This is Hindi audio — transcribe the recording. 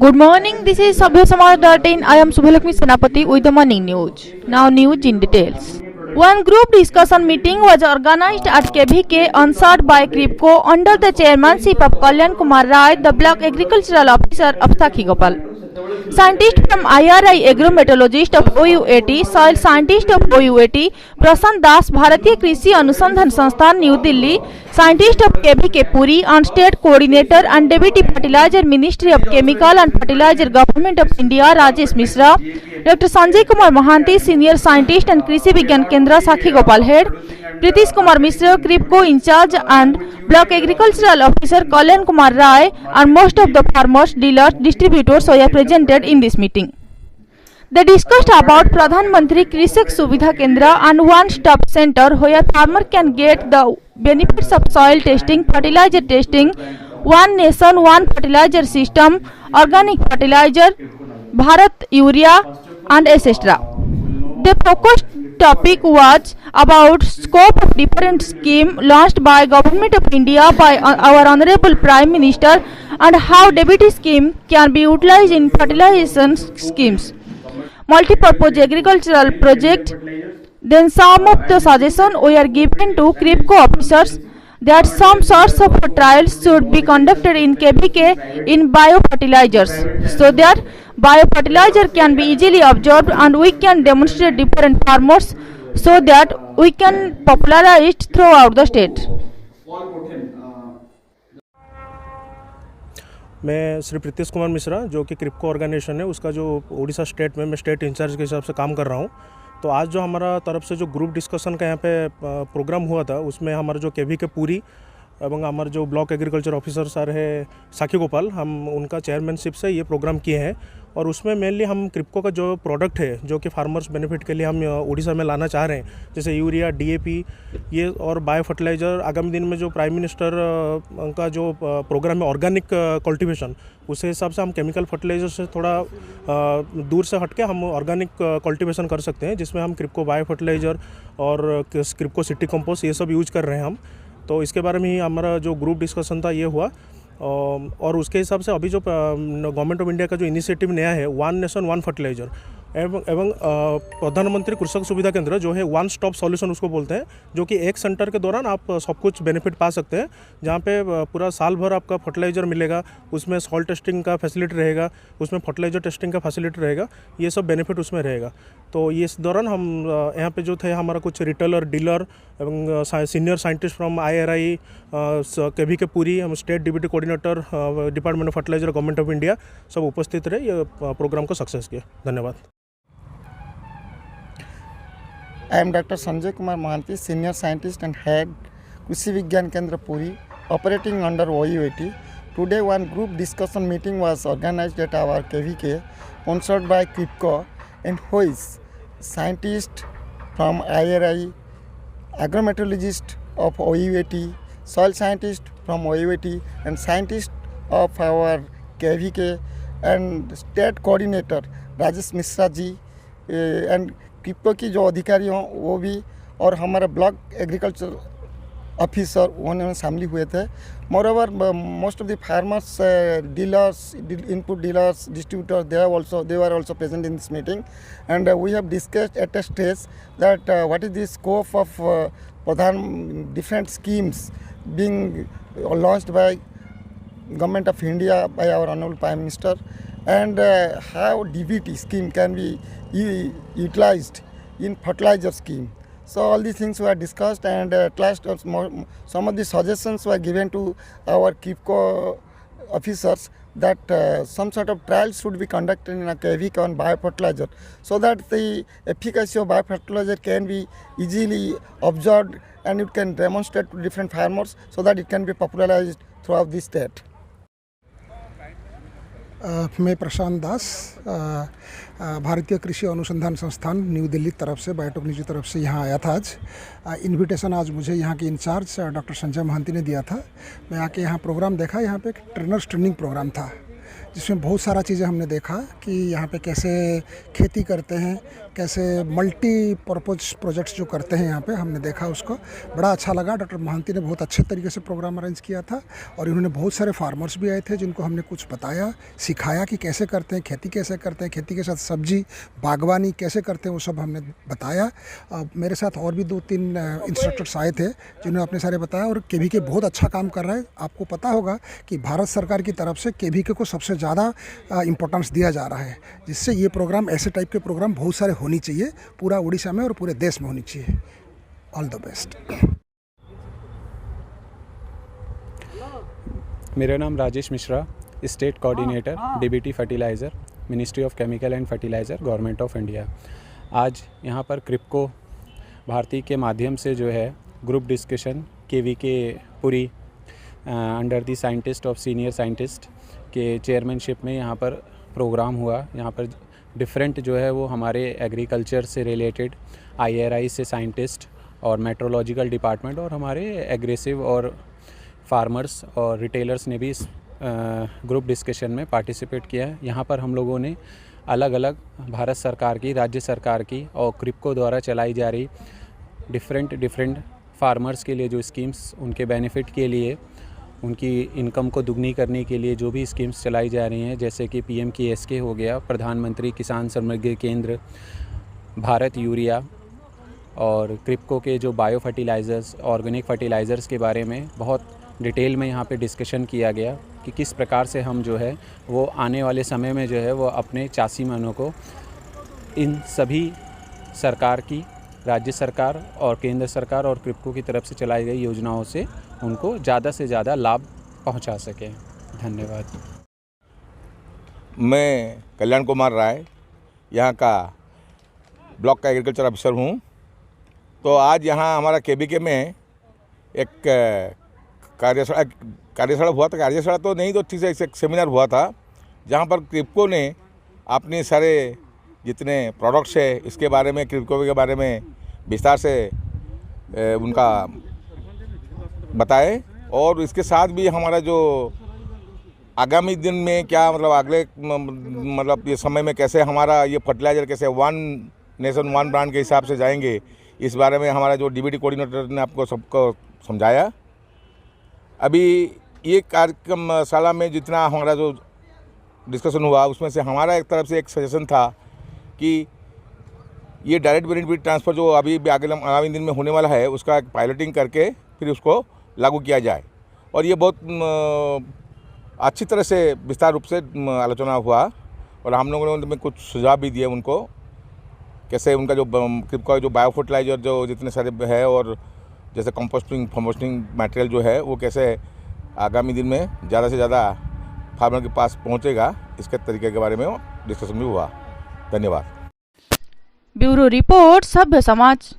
Good morning, this is Sabyasamaj.in. I am Subhalakshmi Senapati with the morning news. Now news in details. One group discussion meeting was organized at KVK answered by CRIPCO under the chairmanship of Kalyan Kumar Rai, the block agricultural officer of Sakhi Gopal. Scientist from IRI, agrometallurgist of OUAT, soil scientist of OUAT, Prasant Das, Bharatiya Krishi Anusandhan Sansthan, New Delhi, scientist of KVK Puri and state coordinator and deputy fertilizer Ministry of Chemical and Fertilizer Government of India, Rajesh Mishra, Dr. Sanjay Kumar Mohanty, senior scientist and Krishi Vigyan Kendra, Sakhi Gopal head, Pritish Kumar Mishra, CRIPCO in charge and block agricultural officer Kalyan Kumar Rai, and most of the farmers, dealers, distributors were presented in this meeting. They discussed about Pradhan Mantri Krishak Suvidha Kendra and one-stop center where farmer can get the benefits of soil testing, fertilizer testing, one nation, one fertilizer system, organic fertilizer, Bharat Urea and etc. The focused topic was about scope of different scheme launched by Government of India by our Honorable Prime Minister and how deputy scheme can be utilized in fertilization schemes. Multi-purpose agricultural project. Then some of the suggestions were given to CRIPCO officers that some sorts of trials should be conducted in KVK in biofertilizers so that biofertilizer can be easily absorbed and we can demonstrate different farmers so that we can popularize it throughout the state. मैं श्री प्रीतिश कुमार मिश्रा जो कि क्रिप्को ऑर्गेनाइजेशन है उसका जो उड़ीसा स्टेट में मैं स्टेट इंचार्ज के हिसाब से काम कर रहा हूँ। तो आज जो हमारा तरफ से जो ग्रुप डिस्कशन का यहाँ पे प्रोग्राम हुआ था उसमें हमारा जो केवी के पूरी एवं हमारे जो ब्लॉक एग्रीकल्चर ऑफिसर सर है साखी गोपाल, हम उनका चेयरमैनशिप से ये प्रोग्राम किए हैं और उसमें मेनली हम क्रिप्को का जो प्रोडक्ट है जो कि फार्मर्स बेनिफिट के लिए हम उड़ीसा में लाना चाह रहे हैं, जैसे यूरिया, डीएपी ये और बायो फर्टिलाइज़र, आगामी दिन में जो प्राइम मिनिस्टर का जो प्रोग्राम है ऑर्गेनिक कल्टीवेशन, उस हिसाब से हम केमिकल फर्टिलाइज़र से थोड़ा दूर से हटके हम ऑर्गेनिक कल्टीवेशन कर सकते हैं, जिसमें हम क्रिप्को बायो फर्टिलाइज़र और क्रिप्को सिटी कंपोस्ट ये सब यूज कर रहे हैं हम। तो इसके बारे में ही हमारा जो ग्रुप डिस्कशन था ये हुआ और उसके हिसाब से अभी जो गवर्नमेंट ऑफ इंडिया का जो इनिशिएटिव नया है वन नेशन वन फर्टिलाइज़र एवं प्रधानमंत्री कृषक सुविधा केंद्र जो है वन स्टॉप सॉल्यूशन उसको बोलते हैं, जो कि एक सेंटर के दौरान आप सब कुछ बेनिफिट पा सकते हैं, जहाँ पे पूरा साल भर आपका फर्टिलाइज़र मिलेगा, उसमें सॉइल टेस्टिंग का फैसिलिटी रहेगा, उसमें फर्टिलाइज़र टेस्टिंग का फैसिलिटी रहेगा, ये सब बेनिफिट उसमें रहेगा। तो ये इस दौरान हम यहाँ पे जो थे हमारा कुछ रिटेलर, डीलर एवं senior scientist from IRI, KV K Puri, हम state deputy coordinator department of fertiliser government of India सब उपस्थित रहे, ये प्रोग्राम को सक्सेस किया। धन्यवाद। I am Dr. Sanjay Kumar Mohanty, Senior Scientist and Head, Krishi Vigyan Kendra Puri, operating under OUAT. Today, one group discussion meeting was organized at our KVK, sponsored by CRIPCO, in which scientists from IRI, agrometallurgist of OUAT, soil scientist from OUAT, and scientists of our KVK, and state coordinator Rajesh Mishra ji and Kribhco की जो अधिकारी हों वो भी और हमारा ब्लॉक एग्रीकल्चर ऑफिसर उन्होंने शामिल हुए थे। Moreover most of the farmers, dealers, input dealers, distributors, they were also present in this meeting, and we have discussed at a stage that what is the scope of Pradhan different schemes being launched by Government of India by our Honorable Prime Minister, and how DBT scheme can be utilized in fertilizer scheme. So all these things were discussed, and at last some of the suggestions were given to our CRIPCO officers that some sort of trials should be conducted in a KVK on biofertilizer, so that the efficacy of biofertilizer can be easily observed and it can demonstrate to different farmers so that it can be popularized throughout the state. मैं प्रशांत दास, भारतीय कृषि अनुसंधान संस्थान न्यू दिल्ली तरफ से, बायोटेक्नोलॉजी की तरफ से यहाँ आया था। आज इनविटेशन आज मुझे यहाँ के इंचार्ज डॉक्टर संजय महांती ने दिया था। मैं आके यहाँ प्रोग्राम देखा। यहाँ पे एक ट्रेनर्स ट्रेनिंग प्रोग्राम था जिसमें बहुत सारा चीज़ें हमने देखा कि यहाँ पे कैसे खेती करते हैं, कैसे मल्टीपर्पज़ प्रोजेक्ट्स जो करते हैं यहाँ पे हमने देखा उसको। बड़ा अच्छा लगा। डॉक्टर महांती ने बहुत अच्छे तरीके से प्रोग्राम अरेंज किया था और इन्होंने बहुत सारे फार्मर्स भी आए थे जिनको हमने कुछ बताया, सिखाया कि कैसे करते हैं, खेती कैसे करते हैं, खेती के साथ सब्जी बागवानी कैसे करते हैं, वो सब हमने बताया। मेरे साथ और भी 2-3 इंस्ट्रक्टर्स आए थे जिन्होंने अपने सारे बताया और केवीके बहुत अच्छा काम कर रहा है। आपको पता होगा कि भारत सरकार की तरफ से केवीके को सबसे ज़्यादा इम्पोर्टेंस दिया जा रहा है, जिससे ये प्रोग्राम, ऐसे टाइप के प्रोग्राम बहुत सारे होनी चाहिए पूरा उड़ीसा में और पूरे देश में होनी चाहिए। All the best. मेरा नाम Rajesh Mishra, state coordinator DBT fertiliser, ministry of chemical and fertiliser, government of India. आज यहाँ पर क्रिप्को भारती के माध्यम से जो है group discussion KVK Puri under the scientist of senior scientist के चेयरमैनशिप में यहाँ पर प्रोग्राम हुआ। यहाँ पर डिफरेंट जो है वो हमारे एग्रीकल्चर से रिलेटेड IRI से साइंटिस्ट और मेट्रोलॉजिकल डिपार्टमेंट और हमारे एग्रेसिव और फार्मर्स और रिटेलर्स ने भी इस ग्रुप डिस्कशन में पार्टिसिपेट किया है। यहाँ पर हम लोगों ने अलग अलग भारत सरकार की, राज्य सरकार की और क्रिप्को द्वारा चलाई जा रही डिफरेंट फार्मर्स के लिए जो स्कीम्स, उनके बेनिफिट के लिए, उनकी इनकम को दुगनी करने के लिए जो भी स्कीम्स चलाई जा रही हैं, जैसे कि PMKSK हो गया, प्रधानमंत्री किसान समृद्धि केंद्र, भारत यूरिया और क्रिप्को के जो बायो फर्टिलाइज़र्स, ऑर्गेनिक फर्टिलाइज़र्स के बारे में बहुत डिटेल में यहाँ पे डिस्कशन किया गया कि किस प्रकार से हम जो है वो आने वाले समय में जो है वो अपने चासी मनों को इन सभी सरकार की, राज्य सरकार और केंद्र सरकार और क्रिप्को की तरफ से चलाई गई योजनाओं से उनको ज़्यादा से ज़्यादा लाभ पहुंचा सकें। धन्यवाद। मैं कल्याण कुमार राय, यहाँ का ब्लॉक का एग्रीकल्चर ऑफिसर हूँ। तो आज यहाँ हमारा केवीके में एक कार्यशाला हुआ था। कार्यशाला तो नहीं, तो ठीक से एक सेमिनार हुआ था जहाँ पर क्रिप्को ने अपने सारे जितने प्रोडक्ट्स है इसके बारे में, क्रिप्को के बारे में विस्तार से उनका बताए। और इसके साथ भी हमारा जो आगामी दिन में क्या मतलब अगले मतलब ये समय में कैसे हमारा ये फर्टिलाइज़र कैसे वन नेशन वन ब्रांड के हिसाब से जाएंगे, इस बारे में हमारा जो डीबीटी कोऑर्डिनेटर ने आपको सबको समझाया। अभी ये कार्यक्रमशाला में जितना हमारा जो डिस्कशन हुआ उसमें से हमारा एक तरफ से एक सजेशन था कि ये डायरेक्ट बेनिफिट ट्रांसफ़र जो अभी आगामी दिन में होने वाला है उसका एक पायलटिंग करके फिर उसको लागू किया जाए। और ये बहुत अच्छी तरह से विस्तार रूप से आलोचना हुआ और हम लोगों ने कुछ सुझाव भी दिए उनको, कैसे उनका जो क्रिप्को जो बायो फर्टिलाइज़र जो जितने सारे है और जैसे कंपोस्टिंग मटेरियल जो है वो कैसे आगामी दिन में ज़्यादा से ज़्यादा फार्मर के पास पहुंचेगा, इसके तरीके के बारे में डिस्कशन भी हुआ। धन्यवाद। ब्यूरो रिपोर्ट, सभ्य समाज।